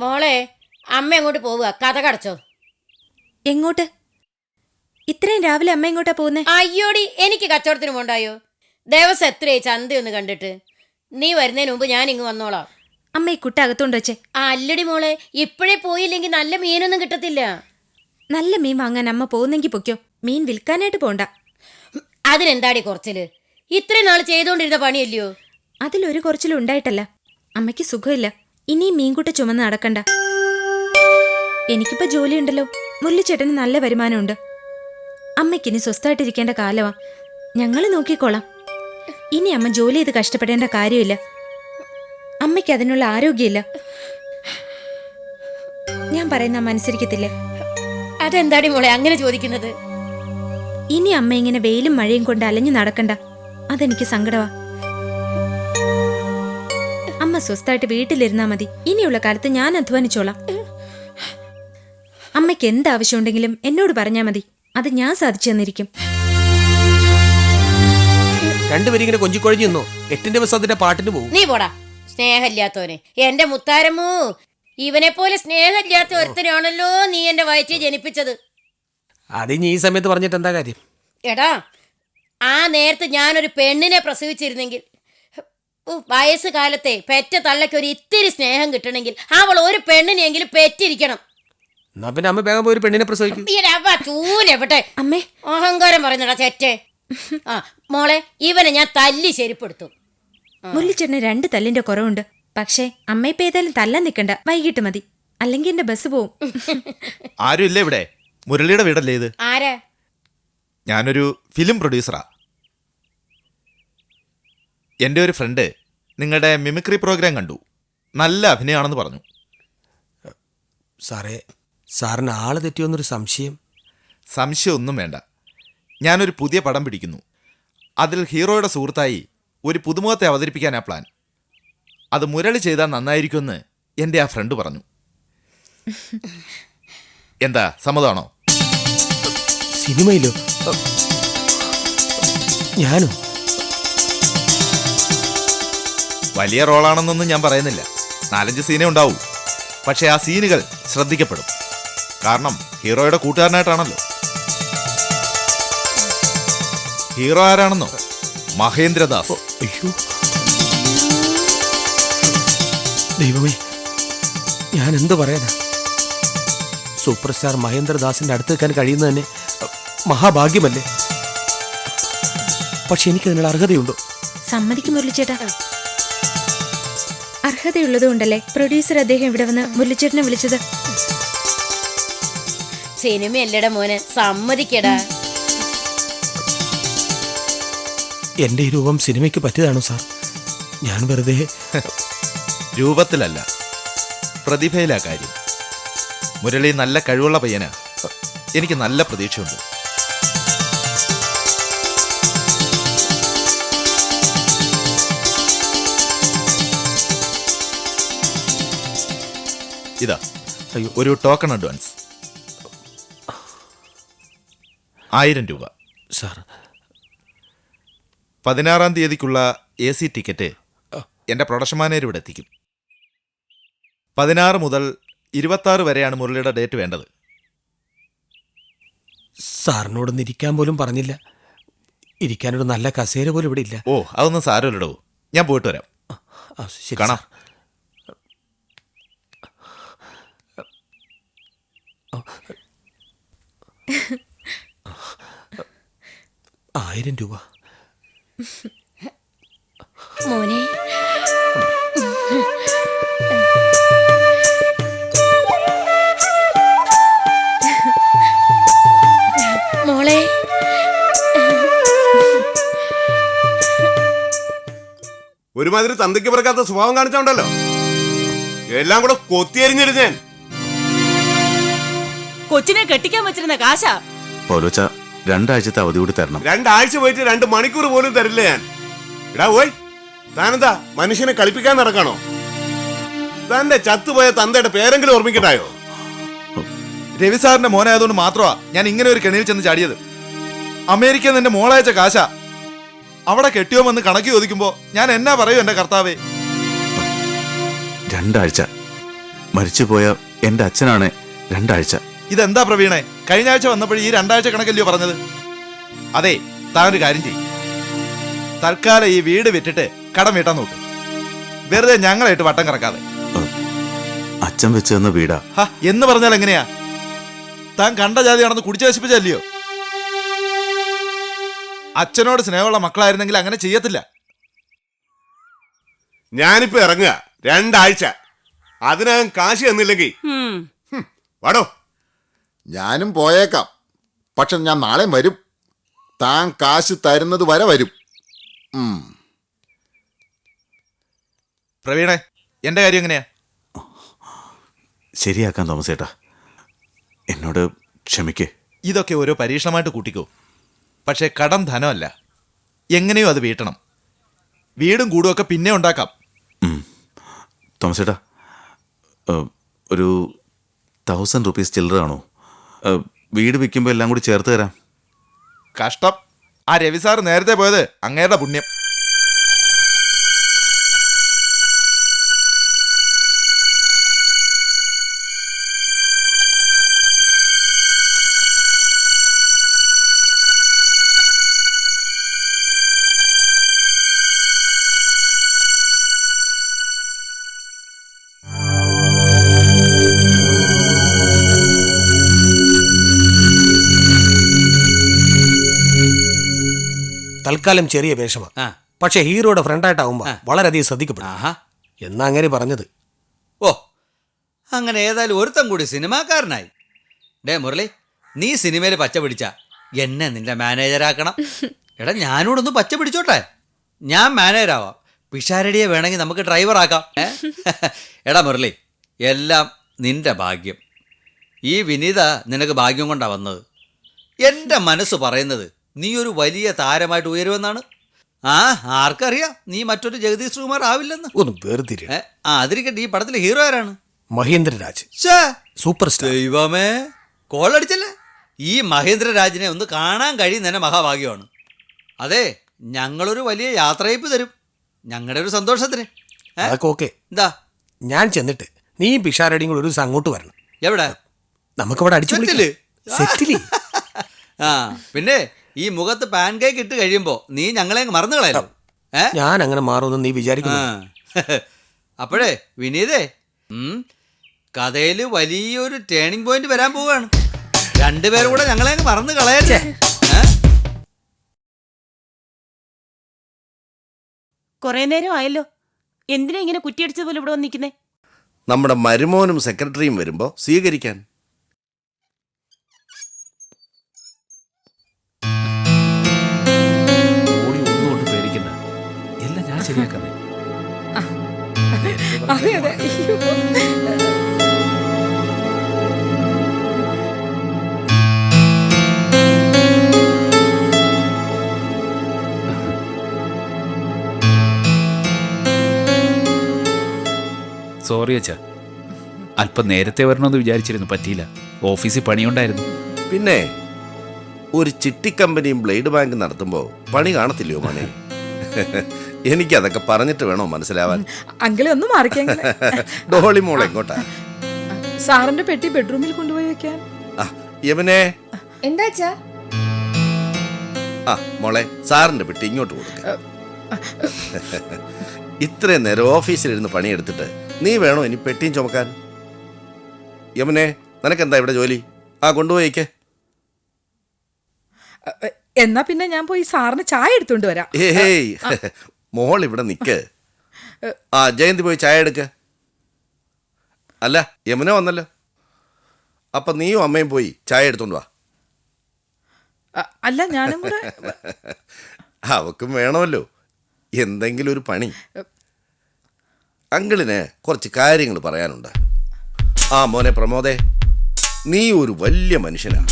മോളെ, അമ്മ അങ്ങോട്ട് പോവുക. കഥ കടച്ചോ. എങ്ങോട്ട്? ഇത്രയും രാവിലെ അമ്മ എങ്ങോട്ടാ പോകുന്നേ? അയ്യോടി, എനിക്ക് കച്ചവടത്തിന് പോണ്ടായോ? ദിവസം എത്രയായി ചന്തയൊന്ന് കണ്ടിട്ട്. നീ വരുന്നതിന് മുമ്പ് ഞാൻ ഇങ്ങ് വന്നോളാം. അമ്മ ഈ കുട്ട അകത്തോണ്ട് വെച്ചേ. അല്ലടി മോളെ, ഇപ്പോഴേ പോയില്ലെങ്കിൽ നല്ല മീനൊന്നും കിട്ടത്തില്ല. നല്ല മീൻ വാങ്ങാൻ അമ്മ പോകുന്നെങ്കിൽ പൊയ്ക്കോ. മീൻ വിൽക്കാനായിട്ട് പോണ്ട. അതിനെന്താടി കുറച്ചില്? ഇത്രയും നാൾ ചെയ്തോണ്ടിരുന്ന പണിയല്ലയോ? അതിലൊരു കുറച്ചിലും ഉണ്ടായിട്ടല്ല. അമ്മയ്ക്ക് സുഖമില്ല. ഇനിയും മീൻകുട്ട ചുമന്ന് നടക്കണ്ട. എനിക്കിപ്പോ ജോലിയുണ്ടല്ലോ. മുരളിച്ചേട്ടന് നല്ല വരുമാനമുണ്ട്. അമ്മയ്ക്കിനി സ്വസ്ഥമായിട്ടിരിക്കേണ്ട കാലമാ. ഞങ്ങള് നോക്കിക്കോളാം. ഇനി അമ്മ ജോലി ചെയ്ത് കഷ്ടപ്പെടേണ്ട കാര്യമില്ല. അമ്മയ്ക്ക് അതിനുള്ള ആരോഗ്യമില്ല. ഞാൻ പറയുന്ന അമ്മ അനുസരിക്കത്തില്ലേ? അതെന്താടി മോളെ അങ്ങനെ ചോദിക്കുന്നത്? ഇനി അമ്മ ഇങ്ങനെ വെയിലും മഴയും കൊണ്ട് അലഞ്ഞു നടക്കണ്ട. അതെനിക്ക് സങ്കടവാ. അമ്മ സ്വസ്ഥമായിട്ട് വീട്ടിലിരുന്നാ മതി. ഇനിയുള്ള കാലത്ത് ഞാൻ അധ്വാനിച്ചോളാം. അമ്മയ്ക്ക് എന്താവശ്യമുണ്ടെങ്കിലും എന്നോട് പറഞ്ഞാ മതി. അത് ഞാൻ സാധിച്ചു തന്നിരിക്കും. രണ്ടുപേരിങ്ങനെ കൊഞ്ചിക്കൊഴിഞ്ഞു നിന്നോ? 8 ദിവസം അതിന്റെ പാട്ടിന് പോകും. നീ പോടാ സ്നേഹമില്ലാത്തവനെ. എന്റെ മുത്താരമ്മൂ, ഇവനെ പോലെ സ്നേഹമില്ലാത്ത ഒരുത്തനാണല്ലോ നീ എന്റെ വയറ്റിൽ ജനിപ്പിച്ചത്. അതിന് ഈ സമയത്ത് പറഞ്ഞിട്ട് എന്താ കാര്യം? എടാ, ആ നേരത്ത് ഞാനൊരു പെണ്ണിനെ പ്രസവിച്ചിരുന്നെങ്കിൽ, വയസ്സ് കാലത്തെ പെറ്റ തള്ളയ്ക്ക് ഒരു ഇത്തിരി സ്നേഹം കിട്ടണമെങ്കിൽ അവൾ ഒരു പെണ്ണിനെങ്കിലും പെറ്റിരിക്കണം. എന്നാ പിന്നെ അമ്മ വേഗം പോയി ഒരു പെണ്ണിനെ പ്രസവിക്കും. ചൂലെവിടെ അമ്മേ, അഹങ്കാരം പറയുന്നടാ ചെറ്റേ. ആ മോളെ, ഇവനെ ഞാൻ തല്ലി ശരിപ്പെടുത്തും. മുരളിച്ചേട്ടന് 2 തല്ലിന്റെ കുറവുണ്ട്. പക്ഷേ അമ്മയിപ്പ ഏതായാലും തല്ലാൻ നിൽക്കണ്ട. വൈകിട്ട് മതി. അല്ലെങ്കിൽ എന്റെ ബസ് പോവും. ആരും ഇല്ല ഇവിടെ. മുരളിയുടെ വീടല്ലേ ഇത്? ആരാ? ഞാനൊരു ഫിലിം പ്രൊഡ്യൂസറാ. എൻ്റെ ഒരു ഫ്രണ്ട് നിങ്ങളുടെ മിമിക്രി പ്രോഗ്രാം കണ്ടു. നല്ല അഭിനയമാണെന്ന് പറഞ്ഞു. സാറേ, സാറിന് ആള് തെറ്റിയോന്നൊരു സംശയം. സംശയമൊന്നും വേണ്ട. ഞാനൊരു പുതിയ പടം പിടിക്കുന്നു. അതിൽ ഹീറോയുടെ സുഹൃത്തായി ഒരു പുതുമുഖത്തെ അവതരിപ്പിക്കാനാ പ്ലാൻ. അത് മുരളി ചെയ്താൽ നന്നായിരിക്കുമെന്ന് എൻ്റെ ആ ഫ്രണ്ട് പറഞ്ഞു. എന്താ, സമ്മതമാണോ? സിനിമയിലോ? ഞാനോ? വലിയ റോളാണെന്നൊന്നും ഞാൻ പറയുന്നില്ല. 4-5 സീനേ ഉണ്ടാവൂ. പക്ഷേ ആ സീനുകൾ ശ്രദ്ധിക്കപ്പെടും. കാരണം ഹീറോയുടെ കൂട്ടുകാരനായിട്ടാണല്ലോ. ഹീറോ ആരാണെന്നോ? മഹേന്ദ്രദാസ്. അയ്യോ ദൈവമേ, ഞാൻ എന്ത് പറയാനാ? സൂപ്പർ സ്റ്റാർ മഹേന്ദ്രദാസിന്റെ അടുത്ത് നിൽക്കാൻ കഴിയുന്നത് തന്നെ മഹാഭാഗ്യമല്ലേ? പക്ഷെ എനിക്കതിനുള്ള അർഹതയുണ്ടോ? സമ്മതിക്കും മുരളിച്ചേട്ടാ. അർഹതയുള്ളതുകൊണ്ടല്ലേ പ്രൊഡ്യൂസർ അദ്ദേഹം ഇവിടെ വന്ന് മുരളിച്ചേട്ടനെ വിളിച്ചത്. സിനിമയല്ലടാ മോനെ, സമ്മതിക്കടാ. എന്റെ ഈ രൂപം സിനിമയ്ക്ക് പറ്റിയതാണോ സാർ? ഞാൻ വെറുതെ... രൂപത്തിലല്ല, പ്രതിഭയിലാ കാര്യം. മുരളി നല്ല കഴിവുള്ള പയ്യനാ. എനിക്ക് നല്ല പ്രതീക്ഷയുണ്ട്. ഇതാ ഒരു ടോക്കൺ അഡ്വാൻസ് 1000 രൂപ. സാർ, 16-ാം തീയതിക്കുള്ള AC ടിക്കറ്റ് എൻ്റെ പ്രൊഡക്ഷൻ മാനേജർ ഇവിടെ എത്തിക്കും. 16 മുതൽ 26 വരെയാണ് മുരളിയുടെ ഡേറ്റ് വേണ്ടത്. സാറിനോടൊന്ന് ഇരിക്കാൻ പോലും പറഞ്ഞില്ല. ഇരിക്കാനൊരു നല്ല കസേര പോലും ഇവിടെ ഇല്ല. ഓ, അതൊന്നും സാരമില്ലടോ. ഞാൻ പോയിട്ട് വരാം. ശരി, കാണാം. 1000 രൂപ. മോനെ, മോളെ, ഒരുമാതിരി തന്തയ്ക്ക് പിറക്കാത്ത സ്വഭാവം കാണിച്ചോണ്ടല്ലോ എല്ലാം കൂടെ കൊത്തിയരിഞ്ഞിരുന്നേൻ. കൊച്ചിനെ കെട്ടിക്കാൻ വെച്ചിരുന്ന കാശാ. പൗലോച്ച, 2 ആഴ്ചത്തെ അവധി കൂടി തരണം. 2 ആഴ്ച പോയിട്ട് 2 മണിക്കൂർ പോലും തരില്ല ഞാൻ. എടാ ഓയ്, താനെന്താ മനുഷ്യനെ കളിപ്പിക്കാൻ നടക്കാണോ? തന്റെ ചത്തുപോയ തന്തയുടെ പേരെങ്കിലും ഓർമ്മിക്കട്ടായോ? രവി സാറിന്റെ മോനായതുകൊണ്ട് മാത്രമാ ഞാൻ ഇങ്ങനെ ഒരു കെണിയിൽ ചെന്ന് ചാടിയത്. അമേരിക്കയിൽ നിന്ന് മോളയച്ച കാശ അവിടെ കെട്ടിയോമെന്ന് കണക്ക് ചോദിക്കുമ്പോ ഞാൻ എന്നാ പറയൂ എന്റെ കർത്താവേ? 2 ആഴ്ച മരിച്ചുപോയ എൻ്റെ അച്ഛനാണ് 2 ആഴ്ച. ഇതെന്താ പ്രവീണെ, കഴിഞ്ഞ ആഴ്ച വന്നപ്പോഴും ഈ 2 ആഴ്ച കണക്കല്ലയോ പറഞ്ഞത്? അതെ, താൻ ഒരു കാര്യം ചെയ്യും, തൽക്കാലം ഈ വീട് വിറ്റിട്ട് കടം വീട്ടാൻ നോക്ക്. വെറുതെ ഞങ്ങളായിട്ട് വട്ടം കറക്കാതെ. അച്ഛൻ വെച്ച് തന്ന വീടാ. എന്ന് പറഞ്ഞാൽ എങ്ങനെയാ? താൻ കണ്ട ജാതിയാണെന്ന് കുടിച്ചു നശിപ്പിച്ചല്ലയോ? അച്ഛനോട് സ്നേഹമുള്ള മക്കളായിരുന്നെങ്കിൽ അങ്ങനെ ചെയ്യത്തില്ല. ഞാനിപ്പോ ഇറങ്ങുക, 2 ആഴ്ച. അതിനകം കാശ് തന്നില്ലെങ്കിൽ വാടോ. ഞാനും പോയേക്കാം, പക്ഷെ ഞാൻ നാളെ വരും. താൻ കാശ് തരുന്നത് വരെ വരും. പ്രവീണെ, എന്റെ കാര്യം എങ്ങനെയാ? ശരിയാക്കാൻ തോമസേട്ടാ, എന്നോട് ക്ഷമിക്കേ. ഇതൊക്കെ ഓരോ പരീക്ഷണമായിട്ട് കൂട്ടിക്കോ. പക്ഷേ കടം ധനമല്ല, എങ്ങനെയോ അത് വീട്ടണം. വീടും കൂടും ഒക്കെ പിന്നെ ഉണ്ടാക്കാം. തോമസേട്ടാ, ഒരു 1000 rupees ചില്ലറാണോ? വീട് വിൽക്കുമ്പോൾ എല്ലാം കൂടി ചേർത്ത് തരാം. കഷ്ടം, ആ രവി സാർ നേരത്തെ പോയത് അങ്ങേരുടെ പുണ്യം. തൽക്കാലം ചെറിയ വേഷമാണ്, പക്ഷെ ഹീറോയുടെ ഫ്രണ്ടായിട്ടാവുമ്പോ വളരെയധികം ശ്രദ്ധിക്കപ്പെടും എന്നാ അങ്ങനെ പറഞ്ഞത്. ഓ, അങ്ങനെ ഏതായാലും ഒരുത്തം കൂടി സിനിമാക്കാരനായി. ഡേ മുരളി, നീ സിനിമയിൽ പച്ച പിടിച്ച എന്നെ നിന്റെ മാനേജരാക്കണം. എടാ, ഞാനോടൊന്ന് പച്ച പിടിച്ചോട്ടെ, ഞാൻ മാനേജരാവാം. പിഷാരടിയെ വേണമെങ്കിൽ നമുക്ക് ഡ്രൈവറാക്കാം. എടാ മുരളി, എല്ലാം നിന്റെ ഭാഗ്യം. ഈ വിനീത നിനക്ക് ഭാഗ്യം കൊണ്ടാണ് വന്നത്. എൻ്റെ മനസ്സ് പറയുന്നത് നീ ഒരു വലിയ താരമായിട്ട് ഉയരുമെന്നാണ്. ആർക്കറിയാം, നീ മറ്റൊരു ജഗദീഷ് ശ്രീകുമാർ ആവില്ലെന്ന്. ഒന്ന് വേർതിരി. അതിരിക്കട്ടെ, ഈ പടത്തിലെ ഹീറോ ആരാണ്? മഹേന്ദ്രരാജ്, സൂപ്പർ സ്റ്റാർ. ദൈവമേ, കോളടിച്ചല്ലേ. ഈ മഹേന്ദ്രരാജിനെ ഒന്ന് കാണാൻ കഴിയുന്ന മഹാഭാഗ്യമാണ്. അതെ, ഞങ്ങളൊരു വലിയ യാത്രയപ്പ് തരും, ഞങ്ങളുടെ ഒരു സന്തോഷത്തിന്. അതൊക്കെ ഓക്കെ. എന്താ, ഞാൻ ചെന്നിട്ട് നീ പിഷാരടിയും കൂടെ ഒരു ദിവസം അങ്ങോട്ട് വരണം. എവിടെ? നമുക്കവിടെ അടിച്ചു സെറ്റില്. പിന്നെ ഈ മുഖത്ത് പാൻ കേക്ക് ഇട്ട് കഴിയുമ്പോ നീ ഞങ്ങളെ മറന്നു കളയല്ലോ. ഞാൻ അങ്ങനെ മാറുമെന്ന് നീ വിചാരിക്കുന്നു? അപ്പോഴേ വിനീതേ, കഥയിൽ വലിയൊരു ടേണിംഗ് പോയിന്റ് വരാൻ പോവുകയാണ്. 2 പേരും കൂടെ ഞങ്ങളെ മറന്നു കളയല്ലേ. കൊറേ നേരം ആയല്ലോ, എന്തിനാ ഇങ്ങനെ കുറ്റിയടിച്ച പോലെ ഇവിടെ വന്നിരിക്കുന്നേ? നമ്മുടെ മരുമോനും സെക്രട്ടറിയും വരുമ്പോ സ്വീകരിക്കാൻ. ഒന്നുകൊണ്ട് പേടിക്കണ്ട, എല്ലാം ഞാൻ ശരിയാക്കാം. സോറി അച്ഛാ, അല്പം നേരത്തെ വരണമെന്ന് വിചാരിച്ചിരുന്നു, പറ്റിയില്ല. ഓഫീസിൽ പണിയുണ്ടായിരുന്നു. പിന്നെ ഒരു ചിട്ടിക്കമ്പനിയും ബ്ലേഡ് ബാങ്ക് നടത്തുമ്പോ പണി കാണത്തില്ലയോ മോനെ? എനിക്കതൊക്കെ പറഞ്ഞിട്ട് വേണോ മനസ്സിലാവാൻ? അങ്കിളെ ഒന്ന് മാറിക്കാൻ. ഡോളി മോൾ എങ്ങോട്ടാ? സാറിന്റെ പെട്ടി ബെഡ്റൂമിൽ കൊണ്ടുപോയി വെക്കാൻ. യമനെ, എന്താ? മോളെ, സാറിന്റെ പെട്ടി ഇങ്ങോട്ട് കൊടുക്ക. ഇത്രയും നേരം ഓഫീസിലിരുന്ന് പണിയെടുത്തിട്ട് നീ വേണോ ഇനി പെട്ടിയും ചുമക്കാൻ? യമനെ, നിനക്കെന്താ ഇവിടെ ജോലി? കൊണ്ടുപോയിക്കേ. എന്നാ പിന്നെ ഞാൻ പോയി സാറിന് ചായ എടുത്തോണ്ട് വരാം. ഏയ്, മോൾ ഇവിടെ നിക്ക്. ജയന്തി പോയി ചായ എടുക്ക. അല്ല, യമന വന്നല്ലോ, അപ്പൊ നീയും അമ്മയും പോയി ചായ എടുത്തോണ്ട് വാ. അല്ല, ഞാനും കൂടെ. അവക്കും വേണമല്ലോ എന്തെങ്കിലും ഒരു പണി. അങ്കിളിന് കുറച്ച് കാര്യങ്ങൾ പറയാനുണ്ട്. മോനെ പ്രമോദേ, നീ ഒരു വലിയ മനുഷ്യനാണ്.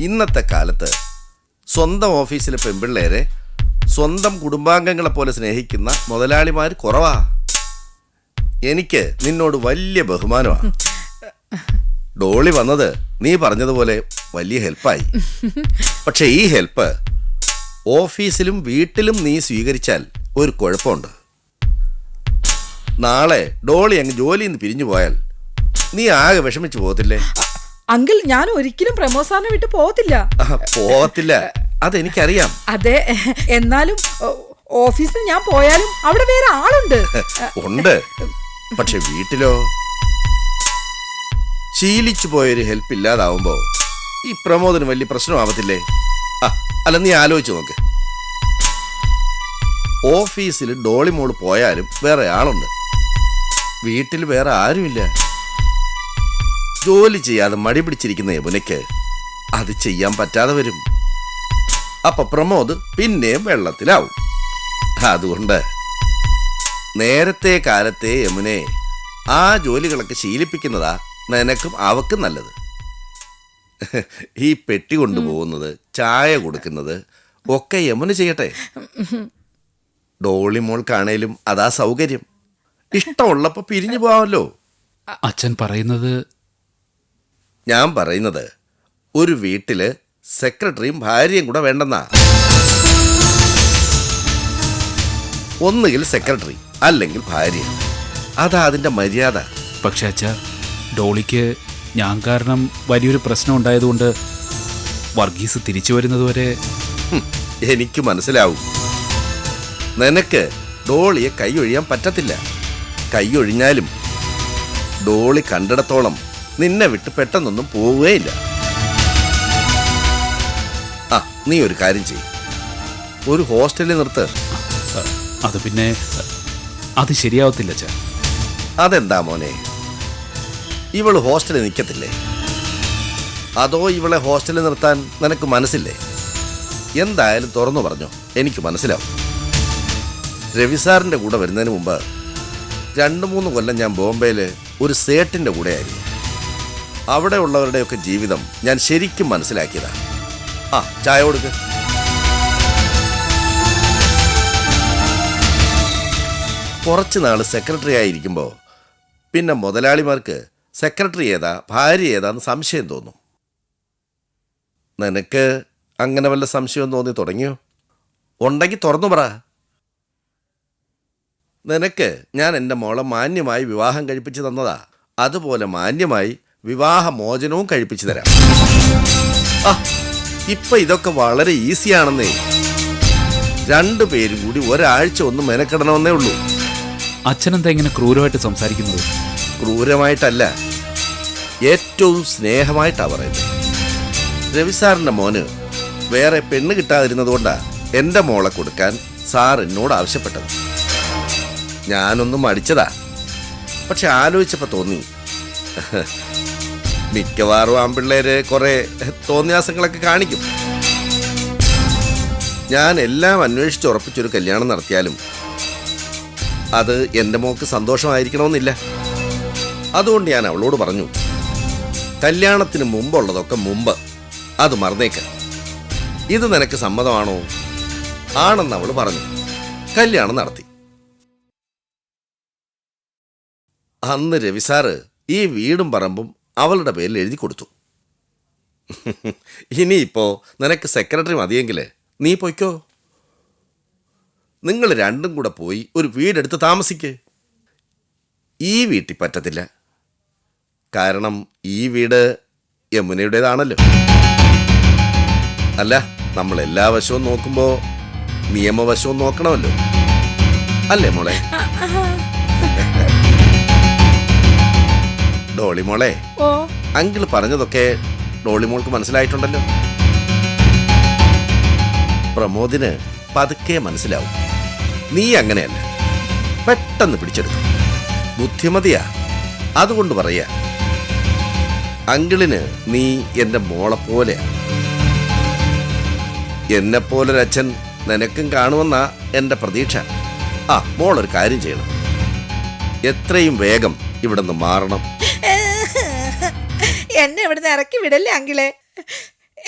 ഇന്നത്തെ കാലത്ത് സ്വന്തം ഓഫീസിലെ പെൺപിള്ളേരെ സ്വന്തം കുടുംബാംഗങ്ങളെ പോലെ സ്നേഹിക്കുന്ന മുതലാളിമാർ കുറവാ. എനിക്ക് നിന്നോട് വലിയ ബഹുമാനമാണ്. ഡോളി വന്നത് നീ പറഞ്ഞതുപോലെ വലിയ ഹെൽപ്പായി. പക്ഷെ ഈ ഹെൽപ്പ് ഓഫീസിലും വീട്ടിലും നീ സ്വീകരിച്ചാൽ ഒരു കുഴപ്പമുണ്ട്. നാളെ ഡോളി അങ്ങ് ജോലിയിൽ നിന്ന് പിരിഞ്ഞു പോയാൽ നീ ആകെ വിഷമിച്ചു പോകത്തില്ലേ? അങ്കിൾ ഞാൻ ഒരിക്കലും പ്രമോദ് സാറിനെ വിട്ട് പോകത്തില്ല. പോകത്തില്ല, അതെനിക്കറിയാം. അതെ, എന്നാലും ഓഫീസിൽ ഞാൻ പോയാലും അവിടെ വേറെ ആളുണ്ട്. ഉണ്ട്, പക്ഷെ വീട്ടിലോ? ശീലിച്ചു പോയൊരു ഹെൽപ്പ് ഇല്ലാതാവുമ്പോ ഈ പ്രമോദിന് വലിയ പ്രശ്നമാവത്തില്ലേ? അല്ല, നീ ആലോചിച്ച് നോക്ക്. ഓഫീസിൽ ഡോളിമോൾ പോയാലും വേറെ ആളുണ്ട്, വീട്ടിൽ വേറെ ആരുമില്ല. ജോലി ചെയ്യാതെ മടി പിടിച്ചിരിക്കുന്ന യമുനയ്ക്ക് അത് ചെയ്യാൻ പറ്റാതെ വരും. അപ്പൊ പ്രമോദ് പിന്നെയും വെള്ളത്തിലാവും. അതുകൊണ്ട് നേരത്തെ കാലത്തെ യമുനെ ആ ജോലികളൊക്കെ ശീലിപ്പിക്കുന്നതാ നിനക്കും അവക്കും നല്ലത്. ഈ പെട്ടി കൊണ്ടുപോകുന്നത്, ചായ കൊടുക്കുന്നത് ഒക്കെ യമുന ചെയ്യട്ടെ. ഡോളിമോൾക്കാണേലും അതാ സൗകര്യം. ഇഷ്ടമുള്ളപ്പോ പിരിഞ്ഞു പോവാമല്ലോ. അച്ഛൻ പറയുന്നത്? ഞാൻ പറയുന്നത് ഒരു വീട്ടില് സെക്രട്ടറിയും ഭാര്യയും കൂടെ വേണ്ടെന്നാ. ഒന്നുകിൽ സെക്രട്ടറി അല്ലെങ്കിൽ ഭാര്യ, അതാ അതിന്റെ മര്യാദ. പക്ഷെ അച്ഛാ, ഡോളിക്ക് ഞാൻ കാരണം വലിയൊരു പ്രശ്നം ഉണ്ടായതുകൊണ്ട് വർഗീസ് തിരിച്ചു വരുന്നതുവരെ എനിക്ക് മനസ്സിലാവും. നിനക്ക് ഡോളിയെ കൈയൊഴിയാൻ പറ്റത്തില്ല. കൈയൊഴിഞ്ഞാലും ഡോളി കണ്ടിടത്തോളം നിന്നെ വിട്ട് പെട്ടെന്നൊന്നും പോവുകയില്ല. നീ ഒരു കാര്യം ചെയ്യും, ഒരു ഹോസ്റ്റലിൽ നിർത്ത്. അത് പിന്നെ അത് ശരിയാവത്തില്ല അച്ഛാ. അതെന്താ മോനെ, ഇവള് ഹോസ്റ്റലിൽ നിൽക്കത്തില്ലേ? അതോ ഇവളെ ഹോസ്റ്റലിൽ നിർത്താൻ നിനക്ക് മനസ്സില്ലേ? എന്തായാലും തുറന്നു പറഞ്ഞോ, എനിക്ക് മനസ്സിലാവും. രവിസാറിൻ്റെ കൂടെ വരുന്നതിന് മുമ്പ് 2-3 കൊല്ലം ഞാൻ ബോംബെയിൽ ഒരു സേട്ടിൻ്റെ കൂടെയായിരുന്നു. അവിടെ ഉള്ളവരുടെയൊക്കെ ജീവിതം ഞാൻ ശരിക്കും മനസ്സിലാക്കിയതാണ്. ചായ കൊടുക്ക്. കുറച്ച് നാൾ സെക്രട്ടറി ആയിരിക്കുമ്പോൾ പിന്നെ മുതലാളിമാർക്ക് സെക്രട്ടറി ഏതാ ഭാര്യ ഏതാന്ന് സംശയം തോന്നും. നിനക്ക് അങ്ങനെ വല്ല സംശയം തോന്നി തുടങ്ങിയോ? ഉണ്ടെങ്കിൽ തുറന്നു പറ. നിനക്ക് ഞാൻ എൻ്റെ മോളെ മാന്യമായി വിവാഹം കഴിപ്പിച്ചു തന്നതാ, അതുപോലെ മാന്യമായി വിവാഹമോചനവും കഴിപ്പിച്ചു തരാം. ഇപ്പൊ ഇതൊക്കെ വളരെ ഈസിയാണെന്നേ. 2 പേരും കൂടി ഒരാഴ്ച ഒന്ന് മെനക്കെടണമെന്നേ ഉള്ളൂ. അച്ഛനെന്താ ഇങ്ങനെ ക്രൂരമായിട്ട് സംസാരിക്കുന്നത്? ക്രൂരമായിട്ടല്ല, ഏറ്റവും സ്നേഹമായിട്ടാ പറയുന്നത്. രവിസാറിൻ്റെ മോന് വേറെ പെണ്ണ് കിട്ടാതിരുന്നതുകൊണ്ടാ എൻ്റെ മോളെ കൊടുക്കാൻ സാർ എന്നോട് ആവശ്യപ്പെട്ടത്. ഞാനൊന്നും മടിച്ചതാ, പക്ഷെ ആലോചിച്ചപ്പോൾ തോന്നി മിക്കവാറും ആൺപിള്ളേര് കുറെ തോന്നിയാസങ്ങളൊക്കെ കാണിക്കും. ഞാൻ എല്ലാം അന്വേഷിച്ച് ഉറപ്പിച്ചൊരു കല്യാണം നടത്തിയാലും അത് എൻ്റെ മോക്ക് സന്തോഷമായിരിക്കണമെന്നില്ല. അതുകൊണ്ട് ഞാൻ അവളോട് പറഞ്ഞു, കല്യാണത്തിന് മുമ്പുള്ളതൊക്കെ മുമ്പ്, അത് മറന്നേക്ക. ഇത് നിനക്ക് സമ്മതമാണോ? ആണെന്ന് അവൾ പറഞ്ഞു. കല്യാണം നടത്തി. അന്ന് രവിസാറ് ഈ വീടും പറമ്പും അവളുടെ പേരിൽ എഴുതി കൊടുത്തു. ഇനിയിപ്പോ നിനക്ക് സെക്രട്ടറി മതിയെങ്കിൽ നീ പൊയ്ക്കോ. നിങ്ങൾ 2 കൂടെ പോയി ഒരു വീടെടുത്ത് താമസിക്ക്. ഈ വീട്ടിൽ പറ്റത്തില്ല, കാരണം ഈ വീട് യമുനയുടേതാണല്ലോ. അല്ല, നമ്മൾ എല്ലാ വശവും നോക്കുമ്പോ നിയമവശവും നോക്കണമല്ലോ, അല്ലേ മോളെ? ഡോളിമോളെ, അങ്കിൾ പറഞ്ഞതൊക്കെ ഡോളിമോൾക്ക് മനസ്സിലായിട്ടുണ്ടല്ലോ. പ്രമോദിന് പതുക്കെ മനസ്സിലാവും. നീ അങ്ങനെയല്ല, പെട്ടെന്ന് പിടിച്ചെടുക്കും. ബുദ്ധിമതിയാ, അതുകൊണ്ട് പറയാ. അങ്കിളിന് നീ എൻ്റെ മോളെ പോലെയാ. എന്നെപ്പോലൊരച്ഛൻ നിനക്കും കാണുമെന്നാ എൻ്റെ പ്രതീക്ഷ. മോളൊരു കാര്യം ചെയ്യണം, എത്രയും വേഗം ഇവിടെ നിന്ന് മാറണം. എന്നെ ഇവിടുന്ന് ഇറക്കി വിടല്ലേ അങ്കിളെ.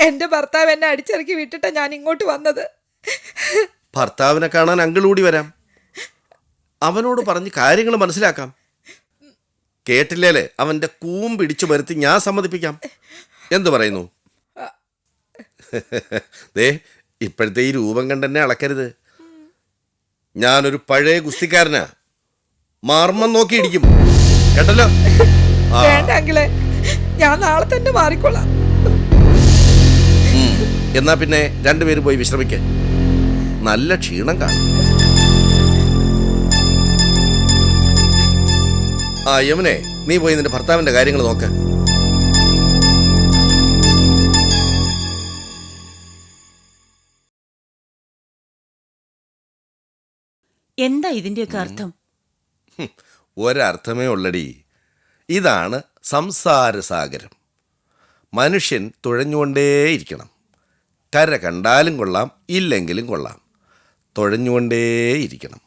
എന്റെ ഭർത്താവ് എന്നെ അടിച്ചിറക്കി വിട്ടിട്ടാ ഞാൻ ഇങ്ങോട്ട് വന്നത്. ഭർത്താവിനെ കാണാൻ അങ്കിൾ കൂടി വരാം, അവനോട് പറഞ്ഞ് കാര്യങ്ങൾ മനസ്സിലാക്കാം. കേട്ടില്ലേലേ അവന്റെ കൂമ്പിടിച്ചു വരുത്തി ഞാൻ സമ്മതിപ്പിക്കാം. എന്തു പറയുന്നു? ദേ, ഇപ്പോഴത്തെ ഈ രൂപം കണ്ടെന്നെ അളക്കരുത്. ഞാനൊരു പഴയ ഗുസ്തിക്കാരനാ, മർമ്മം നോക്കിയിടിക്കും, കേട്ടല്ലോ. വേണ്ട അങ്കിളെ, ഞാൻ നാളെ തന്നെ മാറിക്കൊള്ളാം. എന്നാ പിന്നെ രണ്ടുപേരും പോയി വിശ്രമിക്ക. നല്ല ക്ഷീണം കാണും. ആ യമുനെ, നീ പോയി നിന്റെ ഭർത്താവിന്റെ കാര്യങ്ങൾ നോക്ക്. എന്താ ഇതിന്റെയൊക്കെ അർത്ഥം? ഒരർത്ഥമേ ഉള്ളടി. ഇതാണ് സംസാരസാഗരം. മനുഷ്യൻ തുഴഞ്ഞുകൊണ്ടേയിരിക്കണം. കര കണ്ടാലും കൊള്ളാം, ഇല്ലെങ്കിലും കൊള്ളാം, തുഴഞ്ഞുകൊണ്ടേയിരിക്കണം.